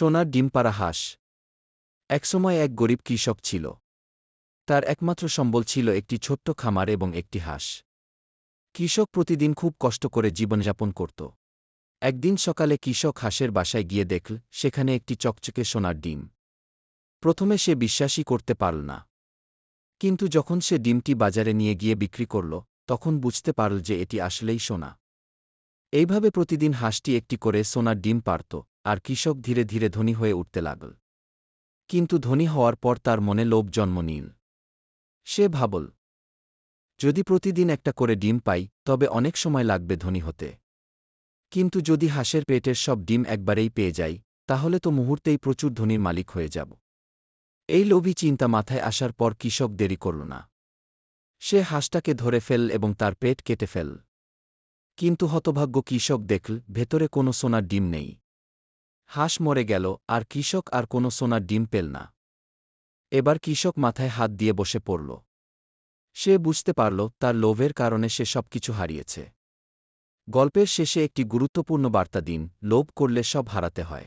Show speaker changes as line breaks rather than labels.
সোনার ডিম পাড়া হাঁস। একসময় এক গরিব কৃষক ছিল। তার একমাত্র সম্বল ছিল একটি ছোট্ট খামার এবং একটি হাঁস। কৃষক প্রতিদিন খুব কষ্ট করে জীবনযাপন করত। একদিন সকালে কৃষক হাঁসের বাসায় গিয়ে দেখল সেখানে একটি চকচকে সোনার ডিম। প্রথমে সে বিশ্বাসই করতে পারল না, কিন্তু যখন সে ডিমটি বাজারে নিয়ে গিয়ে বিক্রি করল, তখন বুঝতে পারল যে এটি আসলেই সোনা। এইভাবে প্রতিদিন হাঁসটি একটি করে সোনার ডিম পাড়ত, আর কৃষক ধীরে ধীরে ধনী হয়ে উঠতে লাগল। কিন্তু ধনী হওয়ার পর তার মনে লোভ জন্ম নিল। সে ভাবল, যদি প্রতিদিন একটা করে ডিম পাই তবে অনেক সময় লাগবে ধনী হতে। কিন্তু যদি হাঁসের পেটের সব ডিম একবারেই পেয়ে যাই, তাহলে তো মুহূর্তেই প্রচুর ধনীর মালিক হয়ে যাব। এই লোভী চিন্তা মাথায় আসার পর কৃষক দেরি করল না। সে হাঁসটাকে ধরে ফেলল এবং তার পেট কেটে ফেলল। কিন্তু হতভাগ্য কৃষক দেখল ভেতরে কোনো সোনার ডিম নেই। হাঁস মরে গেল, আর কৃষক আর কোনো সোনার ডিম পেল না। এবার কৃষক মাথায় হাত দিয়ে বসে পড়ল। সে বুঝতে পারল তার লোভের কারণে সে সবকিছু হারিয়েছে। গল্পের শেষে একটি গুরুত্বপূর্ণ বার্তা দিন: লোভ করলে সব হারাতে হয়।